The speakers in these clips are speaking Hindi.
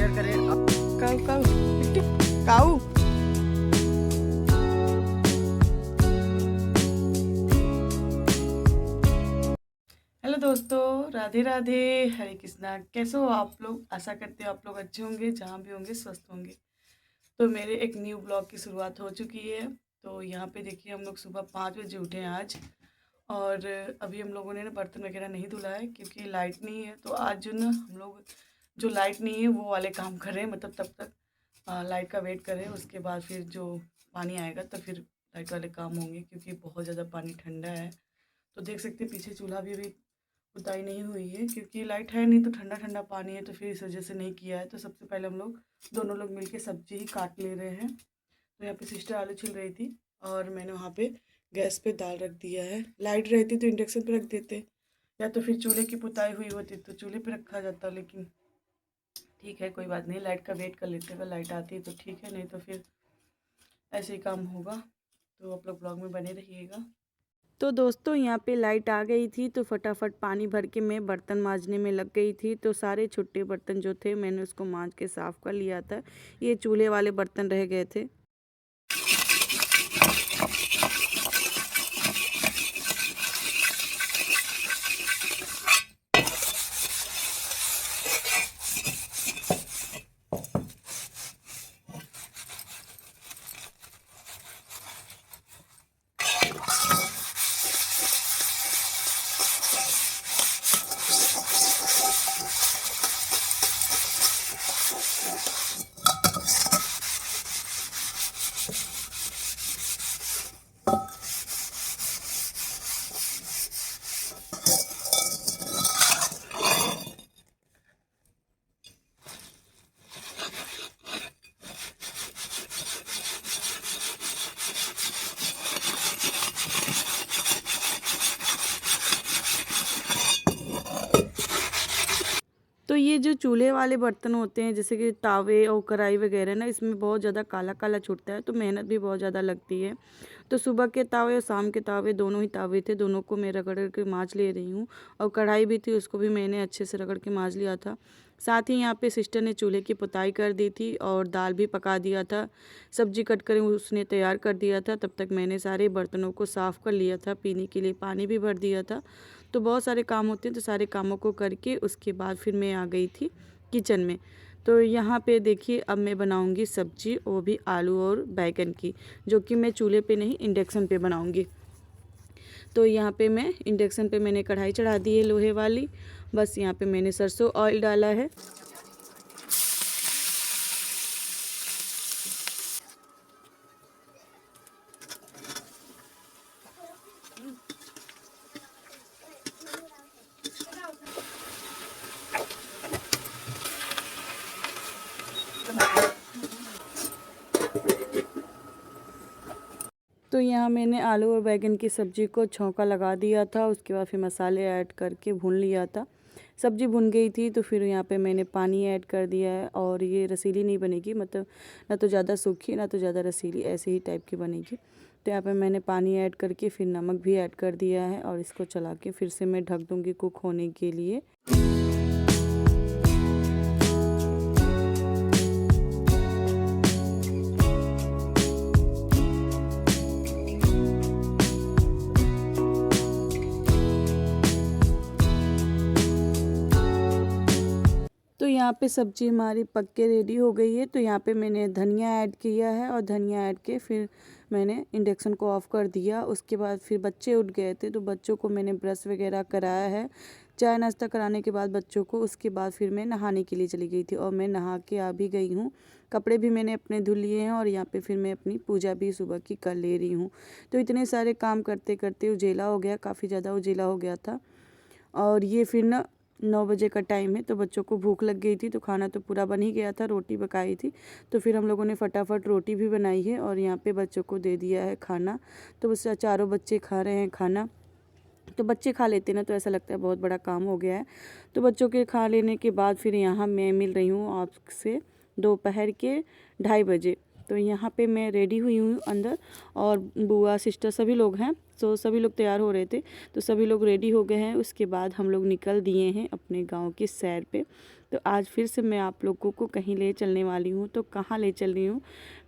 शेयर करें। काऊ काऊ काऊ। हेलो दोस्तों, राधे राधे, हरे कृष्णा। कैसे हो आप लोग? आशा करते हो आप लोग अच्छे होंगे, जहाँ भी होंगे स्वस्थ होंगे। तो मेरे एक न्यू ब्लॉग की शुरुआत हो चुकी है। तो यहाँ पे देखिए, हम लोग सुबह 5 बजे उठे हैं आज। और अभी हम लोगों ने ना बर्तन वगैरह नहीं धुला है क्योंकि लाइट नहीं है। तो आज जो ना हम लोग जो लाइट नहीं है वो वाले काम कर रहे हैं, मतलब तब तक लाइट का वेट करें, उसके बाद फिर जो पानी आएगा तो फिर लाइट वाले काम होंगे, क्योंकि बहुत ज़्यादा पानी ठंडा है। तो देख सकते हैं पीछे चूल्हा भी अभी पुताई नहीं हुई है, क्योंकि लाइट है नहीं तो ठंडा ठंडा पानी है, तो फिर इस वजह से नहीं किया है। तो सबसे पहले हम लोग दोनों लोग मिलके सब्जी ही काट ले रहे हैं। तो यहाँ पे सिस्टर आलू छिल रही थी और मैंने वहाँ पे गैस पे दाल रख दिया है। लाइट रहती तो इंडक्शन पे रख देते, या तो फिर चूल्हे की पुताई हुई होती तो चूल्हे पे रखा जाता। लेकिन ठीक है, कोई बात नहीं, लाइट का वेट कर लेते। अगर लाइट आती है तो ठीक है, नहीं तो फिर ऐसे ही काम होगा। तो आप लोग ब्लॉग में बने रहिएगा। तो दोस्तों, यहाँ पे लाइट आ गई थी तो फटाफट पानी भर के मैं बर्तन मांजने में लग गई थी। तो सारे छुट्टे बर्तन जो थे मैंने उसको मांज के साफ़ कर लिया था। ये चूल्हे वाले बर्तन रह गए थे। तो ये जो चूल्हे वाले बर्तन होते हैं, जैसे कि तावे और कढ़ाई वगैरह ना, इसमें बहुत ज़्यादा काला काला छूटता है, तो मेहनत भी बहुत ज़्यादा लगती है। तो सुबह के तावे और शाम के तावे दोनों ही तावे थे, दोनों को मैं रगड़ के मांज ले रही हूँ। और कढ़ाई भी थी, उसको भी मैंने अच्छे से रगड़ के मांज लिया था। साथ ही यहाँ पे सिस्टर ने चूल्हे की पुताई कर दी थी और दाल भी पका दिया था। सब्जी कट कर उसने तैयार कर दिया था। तब तक मैंने सारे बर्तनों को साफ़ कर लिया था, पीने के लिए पानी भी भर दिया था। तो बहुत सारे काम होते हैं, तो सारे कामों को करके उसके बाद फिर मैं आ गई थी किचन में। तो यहाँ पे देखिए, अब मैं बनाऊंगी सब्जी, वो भी आलू और बैगन की, जो कि मैं चूल्हे पे नहीं इंडक्शन पे बनाऊंगी। तो यहाँ पे मैं इंडक्शन पे मैंने कढ़ाई चढ़ा दी है लोहे वाली। बस यहाँ पे मैंने सरसों ऑयल डाला है। तो यहाँ मैंने आलू और बैगन की सब्ज़ी को छौंका लगा दिया था। उसके बाद फिर मसाले ऐड करके भून लिया था। सब्ज़ी भुन गई थी तो फिर यहाँ पे मैंने पानी ऐड कर दिया है। और ये रसीली नहीं बनेगी, मतलब ना तो ज़्यादा सूखी ना तो ज़्यादा रसीली, ऐसे ही टाइप की बनेगी। तो यहाँ पे मैंने पानी ऐड करके फिर नमक भी ऐड कर दिया है और इसको चला के फिर से मैं ढक दूँगी कुक होने के लिए। तो यहाँ पे सब्ज़ी हमारी पक के रेडी हो गई है। तो यहाँ पे मैंने धनिया ऐड किया है और धनिया ऐड के फिर मैंने इंडक्शन को ऑफ़ कर दिया। उसके बाद फिर बच्चे उठ गए थे, तो बच्चों को मैंने ब्रश वगैरह कराया है। चाय नाश्ता कराने के बाद बच्चों को, उसके बाद फिर मैं नहाने के लिए चली गई थी और मैं नहा के आ भी गई हूँ। कपड़े भी मैंने अपने धुल लिए हैं और यहाँ पे फिर मैं अपनी पूजा भी सुबह की कर ले रही हूँ। तो इतने सारे काम करते करते उजेला हो गया, काफ़ी ज़्यादा उजेला हो गया था। और ये फिर ना 9 बजे का टाइम है, तो बच्चों को भूख लग गई थी, तो खाना तो पूरा बन ही गया था, रोटी पकाई थी। तो फिर हम लोगों ने फटाफट रोटी भी बनाई है और यहाँ पे बच्चों को दे दिया है खाना। तो बस चारों बच्चे खा रहे हैं खाना। तो बच्चे खा लेते ना तो ऐसा लगता है बहुत बड़ा काम हो गया है। तो बच्चों के खा लेने के बाद फिर यहाँ मैं मिल रही हूँ आपसे दोपहर के 2:30 बजे। तो यहाँ पे मैं रेडी हुई हूँ अंदर, और बुआ सिस्टर सभी लोग हैं। तो सभी लोग तैयार हो रहे थे, तो सभी लोग रेडी हो गए हैं। उसके बाद हम लोग निकल दिए हैं अपने गांव की सैर पे। तो आज फिर से मैं आप लोगों को कहीं ले चलने वाली हूँ। तो कहाँ ले चल रही हूँ?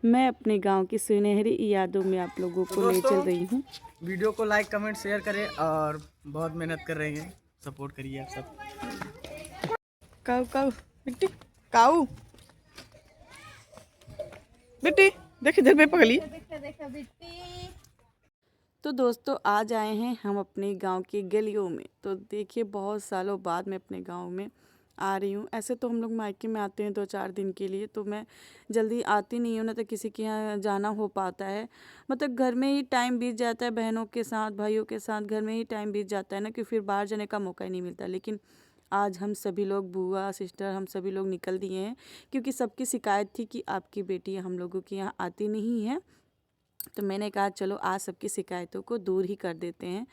मैं अपने गांव की सुनहरी यादों में आप लोगों को ले चल रही हूँ। वीडियो को लाइक कमेंट शेयर करें और बहुत मेहनत कर रहे हैं, सपोर्ट करिए आप सब। काऊ काऊ बिट्टी, काऊ बिट्टी, देख इधर पे पकड़ी। तो दोस्तों आज आए हैं हम अपने गांव की गलियों में। तो देखिए बहुत सालों बाद मैं अपने गांव में आ रही हूँ। ऐसे तो हम लोग मायके में आते हैं 2-4 दिन के लिए, तो मैं जल्दी आती नहीं हूँ, ना तो किसी के यहाँ जाना हो पाता है। मतलब घर में ही टाइम बीत जाता है, बहनों के साथ भाइयों के साथ घर में ही टाइम बीत जाता है ना, कि फिर बाहर जाने का मौका ही नहीं मिलता। लेकिन आज हम सभी लोग, बुआ सिस्टर, हम सभी लोग निकल दिए हैं, क्योंकि सबकी शिकायत थी कि आपकी बेटी हम लोगों के यहाँ आती नहीं है। तो मैंने कहा चलो आज सबकी शिकायतों को दूर ही कर देते हैं।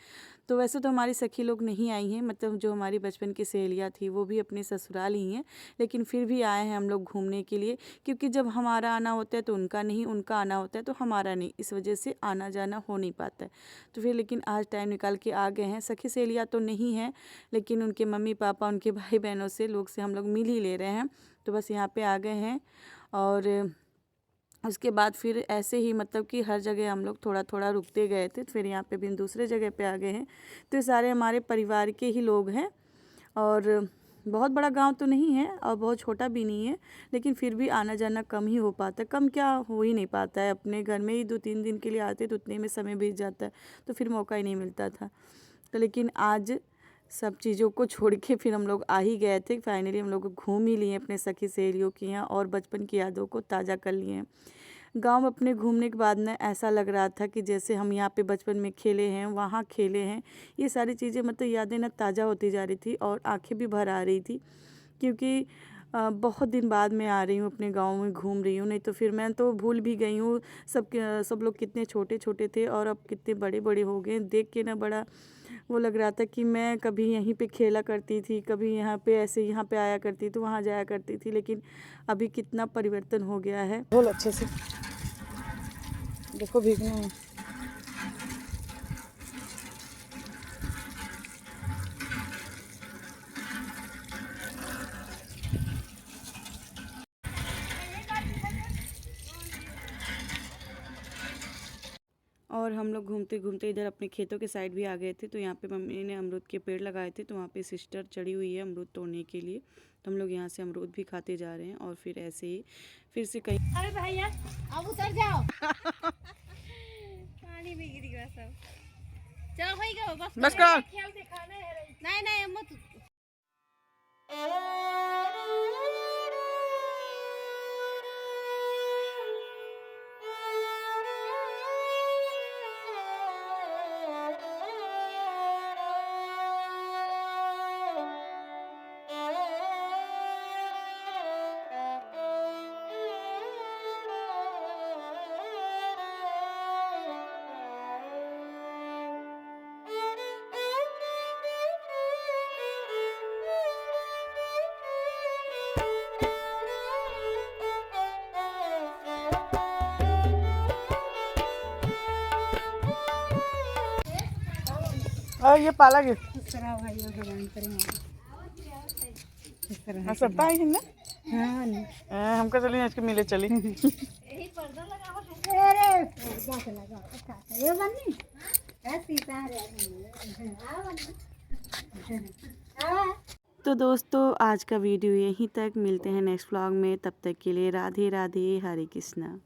तो वैसे तो हमारी सखी लोग नहीं आई हैं, मतलब जो हमारी बचपन की सहेलियाँ थी वो भी अपने ससुराल ही हैं, लेकिन फिर भी आए हैं हम लोग घूमने के लिए, क्योंकि जब हमारा आना होता है तो उनका नहीं, उनका आना होता है तो हमारा नहीं, इस वजह से आना जाना हो नहीं पाता है। तो फिर लेकिन आज टाइम निकाल के आ गए हैं। सखी सहेलियाँ तो नहीं हैं, लेकिन उनके मम्मी पापा, उनके भाई बहनों से लोग से हम लोग मिल ही ले रहे हैं। तो बस यहाँ पर आ गए हैं। और उसके बाद फिर ऐसे ही मतलब कि हर जगह हम लोग थोड़ा थोड़ा रुकते गए थे। फिर यहाँ पे भी हम दूसरे जगह पे आ गए हैं। तो ये सारे हमारे परिवार के ही लोग हैं, और बहुत बड़ा गांव तो नहीं है और बहुत छोटा भी नहीं है, लेकिन फिर भी आना जाना कम ही हो पाता है। कम क्या, हो ही नहीं पाता है। अपने घर में ही 2-3 दिन के लिए आते तो उतने में समय बीत जाता है, तो फिर मौका ही नहीं मिलता था। तो लेकिन आज सब चीज़ों को छोड़ के फिर हम लोग आ ही गए थे। फाइनली हम लोग घूम ही लिए अपने सखी सहेलियों के यहाँ, और बचपन की यादों को ताज़ा कर लिए हैं। गांव अपने घूमने के बाद ना ऐसा लग रहा था कि जैसे हम यहाँ पे बचपन में खेले हैं, वहाँ खेले हैं। ये सारी चीज़ें मतलब यादें ना ताज़ा होती जा रही थी और आंखें भी भर आ रही थी, क्योंकि बहुत दिन बाद मैं आ रही हूँ अपने गांव में, घूम रही हूँ। नहीं तो फिर मैं तो भूल भी गई हूँ सब लोग कितने छोटे छोटे थे और अब कितने बड़े बड़े हो गए। देख के ना बड़ा वो लग रहा था कि मैं कभी यहीं पे खेला करती थी, कभी यहाँ पे ऐसे यहाँ पे आया करती थी, वहाँ जाया करती थी। लेकिन अभी कितना परिवर्तन हो गया है। बोल अच्छे से देखो, भीगना है। और हम लोग घूमते घूमते इधर अपने खेतों के साइड भी आ गए थे। तो यहाँ पे मम्मी ने अमरूद के पेड़ लगाए थे, तो वहाँ पे सिस्टर चढ़ी हुई है अमरूद तोड़ने के लिए। तो हम लोग यहाँ से अमरूद भी खाते जा रहे हैं। और फिर ऐसे ही फिर से कहीं, अरे भैया अब उतर जाओ। पानी में गिर गया सब। चलो होई गयो, बस कर। खेल दिखाना है। नहीं नहीं मत। और ये पाला गया भाई भगवान करें। सब पाई है ना। हाँ हमका चली आज के मिले चली। यही पर्दा लगा हो। अरे पर्दा से लगा अच्छा ये बन्नी है सीता है। तो दोस्तों आज का वीडियो यहीं तक, मिलते हैं नेक्स्ट व्लॉग में। तब तक के लिए राधे राधे, हरे कृष्णा।